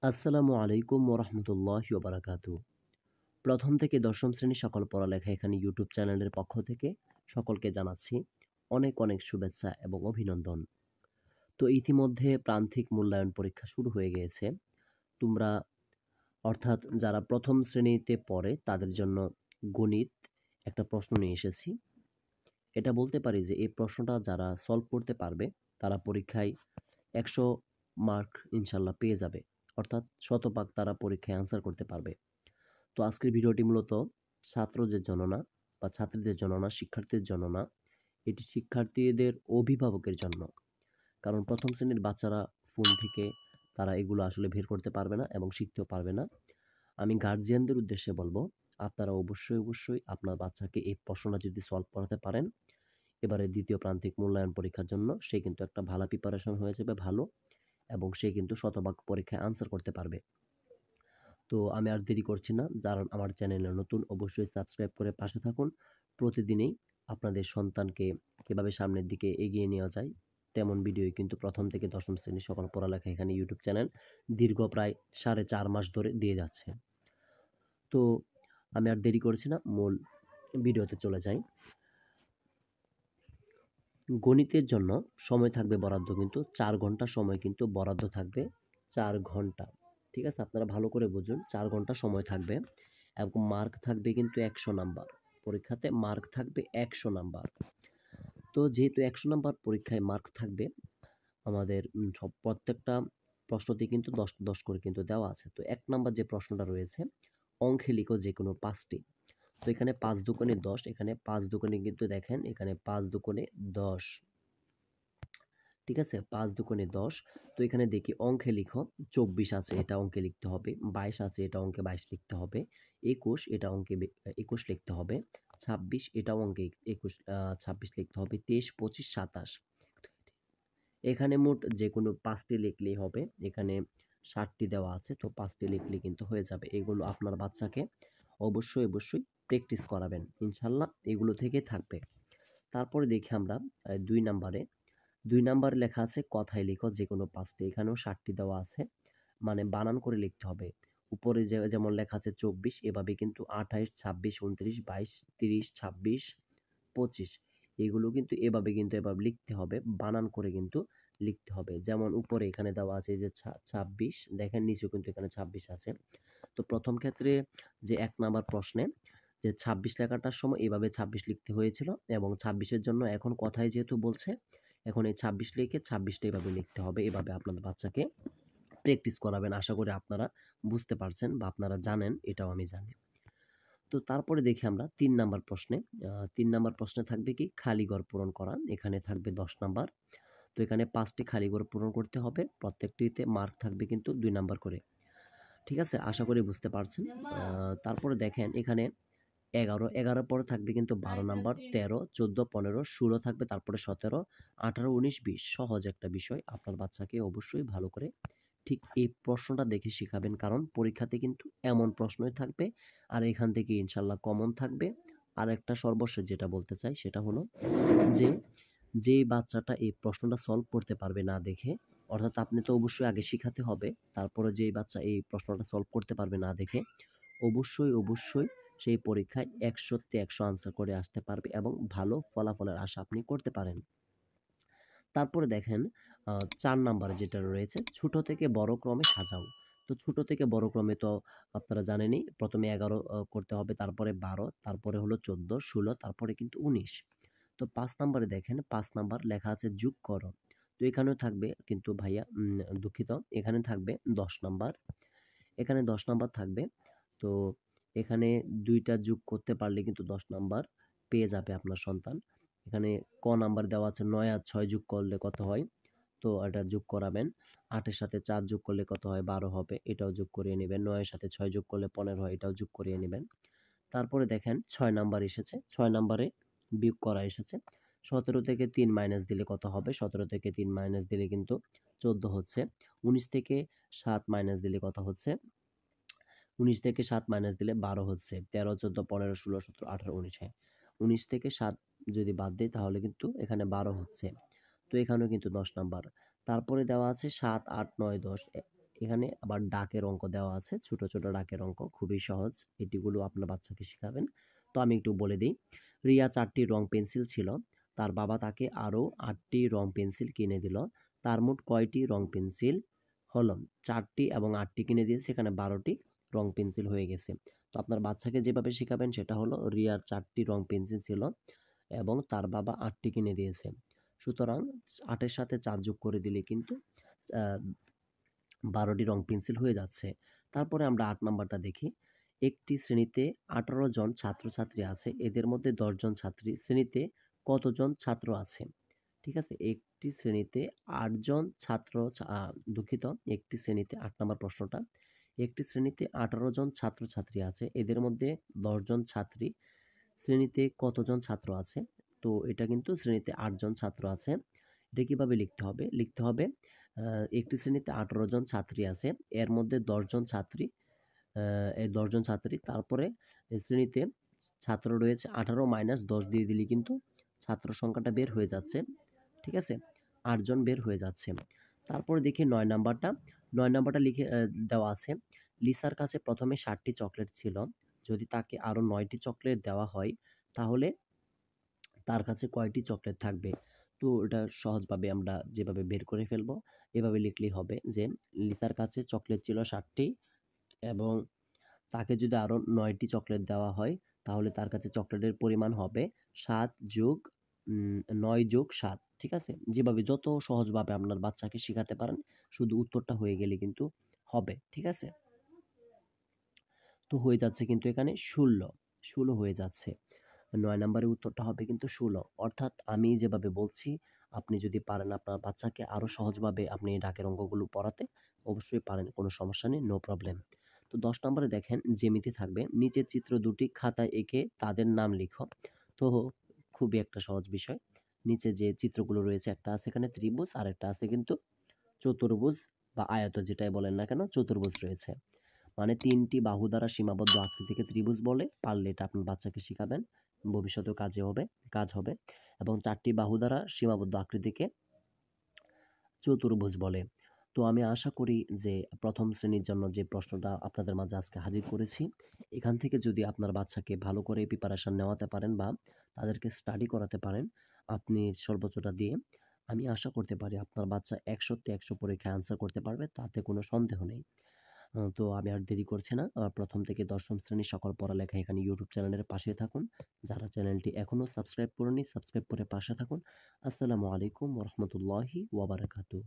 আসসালামু আলাইকুম ওরহমতুল্লাহি ওবারাকাতু। প্রথম থেকে দশম শ্রেণীর সকল পড়ালেখা এখানে ইউটিউব চ্যানেলের পক্ষ থেকে সকলকে জানাচ্ছি অনেক অনেক শুভেচ্ছা এবং অভিনন্দন। তো ইতিমধ্যে প্রান্তিক মূল্যায়ন পরীক্ষা শুরু হয়ে গিয়েছে। তোমরা অর্থাৎ যারা প্রথম শ্রেণীতে পড়ে তাদের জন্য গণিত একটা প্রশ্ন নিয়ে এসেছি। এটা বলতে পারি যে এই প্রশ্নটা যারা সলভ করতে পারবে তারা পরীক্ষায় ১০০ মার্ক ইনশাল্লাহ পেয়ে যাবে। অর্থাৎ শতভাগ তারা পরীক্ষায় আনসার করতে পারবে। তো আজকের ভিডিওটি মূলত ছাত্রদের জন্য না বা ছাত্রীদের জন্য না, শিক্ষার্থীদের জন্য না। এটি শিক্ষার্থীদের অভিভাবকের জন্য। কারণ প্রথম শ্রেণীর বাচ্চারা ফোন থেকে তারা এগুলো আসলে বের করতে পারবে না এবং শিখতেও পারবে না। আমি গার্জিয়ানদের উদ্দেশ্যে বলবো, আপনারা অবশ্যই আপনার বাচ্চাকে এই প্রশ্নটা যদি সলভ করাতে পারেন, এবারে দ্বিতীয় প্রান্তিক মূল্যায়ন পরীক্ষার জন্য সে কিন্তু একটা ভালো প্রিপারেশন হয়ে যাবে ভালো, এবং সে কিন্তু শতভাগ পরীক্ষায় আনসার করতে পারবে। তো আমি আর দেরি করছি না। যারা আমার চ্যানেলে নতুন অবশ্যই সাবস্ক্রাইব করে পাশে থাকুন। প্রতিদিনই আপনাদের সন্তানকে কিভাবে সামনের দিকে এগিয়ে নেওয়া যায় তেমন ভিডিওই কিন্তু প্রথম থেকে দশম শ্রেণীর সকল পড়ালেখা এখানে ইউটিউব চ্যানেল দীর্ঘ প্রায় 4.5 মাস ধরে দিয়ে যাচ্ছে। তো আমি আর দেরি করছি না, মূল ভিডিওতে চলে যাই। গণিতের জন্য সময় থাকবে বরাদ্দ কিন্তু 4 ঘন্টা সময় কিন্তু বরাদ্দ থাকবে। 4 ঘন্টা। ঠিক আছে? আপনারা ভালো করে বুঝুন। 4 ঘন্টা সময় থাকবে এবং মার্ক থাকবে কিন্তু 100 নাম্বার। পরীক্ষাতে মার্ক থাকবে 100 নাম্বার। তো যেহেতু 100 নাম্বার পরীক্ষায় মার্ক থাকবে, আমাদের প্রত্যেকটা প্রশ্নতেই কিন্তু 10, 10 করে কিন্তু দেওয়া আছে। তো 1 নাম্বার যে প্রশ্নটা রয়েছে, অঙ্কে লিখো যেকোনো ৫ টি। তো এখানে ৫ দুগুণে ১০, এখানে ৫ দুগুণে কিন্তু দেখেন এখানে ৫ দুগুণে ১০। ঠিক আছে? ৫ দুগুণে ১০। তো এখানে দেখি অঙ্কে লিখো ২৪ আছে, এটা অঙ্কে লিখতে হবে। ২২ আছে, এটা অঙ্কে ২২ লিখতে হবে। ২১ এটা অঙ্কে ২১ লিখতে হবে। ২৬ এটাও অঙ্কে ২৬ লিখতে হবে। ২৩, ২৫, ২৭। এখানে মোট যেকোনো ৫ টি লিখলেই হবে। এখানে ৬০ টি দেওয়া আছে। তো ৫ টি লিখলেই কিন্তু হয়ে যাবে। এগুলো আপনার বাচ্চাকে অবশ্যই প্র্যাকটিস করাবেন। ইনশাআল্লাহ এগুলো থেকে থাকবে। তারপরে দেখি আমরা ২ নাম্বারে ২ নাম্বারে লেখা আছে কথায় লিখো যেকোনো ৫ টি। এখানেও ৬০ টি দেওয়া আছে। মানে বানান করে লিখতে হবে। উপরে যেমন লেখা আছে ২৪, এভাবে কিন্তু ২৮, ২৬, ২৯, ২২, ৩০, ২৬, ২৫ এগুলো কিন্তু এভাবে লিখতে হবে। বানান করে কিন্তু লিখতে হবে। যেমন উপরে এখানে দেওয়া আছে যে ২৬, দেখেন নিচেও কিন্তু এখানে ২৬ আছে। তো প্রথম ক্ষেত্রে যে ১ নাম্বার প্রশ্নে যে ২৬ লেখাটার সময় এভাবে ২৬ লিখতে হয়েছিল, এবং ২৬ এর জন্য এখন কথায় যেহেতু বলছে, এখন এই ২৬ লিখে ২৬ টা এভাবে লিখতে হবে। এভাবে আপনাদের বাচ্চাকে প্র্যাকটিস করাবেন। আশা করি আপনারা বুঝতে পারছেন বা আপনারা জানেন, এটাও আমি জানি। তো তারপরে দেখি আমরা ৩ নাম্বার প্রশ্নে। ৩ নাম্বার প্রশ্নে থাকবে কি খালি ঘর পূরণ করা। এখানে থাকবে ১০ নাম্বার। তো এখানে ৫ টি খালি ঘর পূরণ করতে হবে। প্রত্যেকটিতে মার্ক থাকবে কিন্তু ২ নাম্বার করে। ঠিক আছে? আশা করি বুঝতে পারছেন। তারপরে দেখেন এখানে ১১, ১১ পরে থাকবে কিন্তু ১২ নাম্বার, ১৩, ১৪, ১৫, ১৬ থাকবে, তারপরে ১৭, ১৮, ১৯, ২০ সহজ একটা বিষয়। আপনার বাচ্চাকে অবশ্যই ভালো করে ঠিক এই প্রশ্নটা দেখে শিখাবেন। কারণ পরীক্ষাতে কিন্তু এমন প্রশ্নই থাকবে, আর এখান থেকে ইনশাআল্লাহ কমন থাকবে। আরেকটা সর্বশেষ যেটা বলতে চাই সেটা হলো যে, যেই বাচ্চাটা এই প্রশ্নটা সলভ করতে পারবে না দেখে, অর্থাৎ আপনি তো অবশ্যই আগে শিখাতে হবে। তারপরে যেই বাচ্চা এই প্রশ্নটা সলভ করতে পারবে না দেখে, অবশ্যই সেই পরীক্ষায় ১০০ তে ১০০ আনসার করে আসতে পারবে এবং ভালো ফলাফলের আশা আপনি করতে পারেন। তারপরে দেখেন ৪ নাম্বারে যেটা রয়েছে, ছোট থেকে বড় ক্রমে সাজাও। তো ছোট থেকে বড় ক্রমে তো আপনারা জানেনই, ১ম এ ১১ করতে হবে, তারপরে ১২, তারপরে হলো ১৪, ১৬, তারপরে কিন্তু ১৯। তো ৫ নাম্বারে দেখেন, ৫ নাম্বার লেখা আছে যোগ করো। তো এখানেও থাকবে কিন্তু ভাইয়া, দুঃখিত, এখানে থাকবে ১০ নাম্বার। এখানে ১০ নাম্বার থাকবে। তো এখানে ২ টা যোগ করতে পারলে কিন্তু ১০ নাম্বার পেয়ে যাবে আপনার সন্তান। এখানে ক নাম্বার দেওয়া আছে ৯ আর ৬ যোগ করলে কত হয়? তো এটা যোগ করাবেন। ৮ এর সাথে ৪ যোগ করলে কত হয়? ১২ হবে। এটাও যোগ করিয়ে নিবেন। ৯ এর সাথে ৬ যোগ করলে ১৫ হয়। এটাও যোগ করিয়ে নিবেন। তারপরে দেখেন ৬ নাম্বার এসেছে। ৬ নাম্বারে বিয়োগ করা এসেছে। ১৭ থেকে ৩ মাইনাস দিলে কত হবে? ১৭ থেকে ৩ মাইনাস দিলে কিন্তু ১৪ হচ্ছে। ১৯ থেকে ৭ মাইনাস দিলে কত হচ্ছে? ১৯ থেকে ৭ মাইনাস দিলে ১২ হচ্ছে। ১৩, ১৪, ১৫, ১৬, ১৭, ১৮, ১৯, হ্যাঁ। ১৯ থেকে ৭ যদি বাদ দেই তাহলে কিন্তু এখানে ১২ হচ্ছে। তো এখানেও কিন্তু ১০ নাম্বার। তারপরে দেওয়া আছে ৭, ৮, ৯, ১০। এখানে আবার ডাকের অঙ্ক দেওয়া আছে, ছোট ছোট ডাকের অঙ্ক, খুবই সহজ। এটিগুলো আপনার বাচ্চাকে শিখাবেন। তো আমি একটু বলে দিই। রিয়া 4টি রং পেন্সিল ছিল, তার বাবা তাকে আরও 8টি রং পেন্সিল কিনে দিল। তার মোট কয়টি রং পেন্সিল হলো? 4টি এবং 8টি কিনে দিয়েছে, এখানে 12টি রং পেন্সিল হয়ে গেছে। তো আপনার বাচ্চাকে যেভাবে শিখাবেন সেটা হলো, রিয়ার 4টি রং পেন্সিল ছিল এবং তার বাবা 8টি কিনে দিয়েছে। সুতরাং 8 এর সাথে 4 যোগ করে দিলে কিন্তু 12টি রং পেন্সিল হয়ে যাচ্ছে। তারপরে আমরা 8 নাম্বারটা দেখি। একটি শ্রেণীতে 18 জন ছাত্রছাত্রী আছে। এদের মধ্যে 10 জন ছাত্রী। শ্রেণীতে কতজন ছাত্র আছে? ঠিক আছে? একটি শ্রেণীতে 8 জন ছাত্র দুঃখিত, একটি শ্রেণীতে 8 নাম্বার প্রশ্নটা। একটি শ্রেণীতে 18 জন ছাত্রছাত্রী আছে। এদের মধ্যে 10 জন ছাত্রী। শ্রেণীতে কতজন ছাত্র আছে? তো এটা কিন্তু শ্রেণীতে 8 জন ছাত্র আছে। এটা কিভাবে লিখতে হবে? লিখতে হবে একটি শ্রেণীতে 18 জন ছাত্রী আছে। এর মধ্যে 10 জন ছাত্রী, এই 10 জন ছাত্রী। তারপরে শ্রেণীতে ছাত্র রয়েছে 18 মাইনাস 10 দিয়ে দিলেই কিন্তু ছাত্র সংখ্যাটা বের হয়ে যাচ্ছে। ঠিক আছে? 8 জন বের হয়ে যাচ্ছে। তারপরে দেখি 9 নাম্বারটা। 9 নাম্বারটা লিখে দেওয়া আছে। লিসার কাছে প্রথমে 60টি চকলেট ছিল। যদি তাকে আরো 9টি চকলেট দেওয়া হয়, তাহলে তার কাছে কয়টি চকলেট থাকবে? তো এটা সহজভাবে আমরা যেভাবে বের করে ফেলবো, এভাবে লিখলেই হবে যে, লিসার কাছে চকলেট ছিল 60টি এবং তাকে যদি আরো 9টি চকলেট দেওয়া হয়, তাহলে তার কাছে চকলেটের পরিমাণ হবে 7 যোগ 9 যোগ 7। ঠিক আছে? যেভাবে যত সহজভাবে আপনার বাচ্চাকে শিখাতে পারেন, শুধু উত্তরটা হয়ে গেলে কিন্তু হবে। ঠিক আছে? তো হয়ে যাচ্ছে কিন্তু এখানে 16 হয়ে যাচ্ছে। 9 নাম্বারের উত্তরটা হবে কিন্তু 16। অর্থাৎ আমি যেভাবে বলছি, আপনি যদি পারেন আপনার বাচ্চাকে আরো সহজভাবে আপনি এই দাগের অঙ্কগুলো পড়াতে, অবশ্যই পারেন, কোনো সমস্যা নেই, নো প্রবলেম। তো 10 নম্বরে দেখেন, জ্যামিতি থাকবে। নিচের চিত্র দুটি খাতায় এঁকে তাদের নাম লিখো। তো খুবই একটা সহজ বিষয়। নিচে যে চিত্রগুলো রয়েছে, একটা আছে এখানে ত্রিভুজ, আরেকটা আছে কিন্তু চতুর্ভুজ বা আয়ত, যেটাই বলেন না কেন, চতুর্ভুজ রয়েছে। মানে 3টি বাহু দ্বারা সীমাবদ্ধ আকৃতিকে ত্রিভুজ বলে। পারলে এটা আপনার বাচ্চাকে শিখাবেন, ভবিষ্যতেও কাজ হবে। এবং 4টি বাহু দ্বারা সীমাবদ্ধ আকৃতিকে চতুর্ভুজ বলে। তো আমি আশা করি যে প্রথম শ্রেণীর জন্য যে প্রশ্নটা আপনাদের মাঝে আজকে হাজির করেছি, এখান থেকে যদি আপনার বাচ্চাকে ভালো করে প্রিপারেশন নেওয়াতে পারেন বা তাদেরকে স্টাডি করাতে পারেন আপনি সর্বোচ্চটা দিয়ে, আমি আশা করতে পারি আপনার বাচ্চা 100 তে 100 পরীক্ষায় আনসার করতে পারবে, তাতে কোনো সন্দেহ নেই। তো আমি আর দেরি করছি না। ১ম থেকে ১০ম শ্রেণীর সকল পড়ালেখা এখানে ইউটিউব চ্যানেলের পাশেই থাকুন। যারা চ্যানেলটি এখনো সাবস্ক্রাইব করেননি, সাবস্ক্রাইব করে পাশে থাকুন। আসসালামু আলাইকুম ওয়া রাহমাতুল্লাহি ওয়া বারাকাতুহু।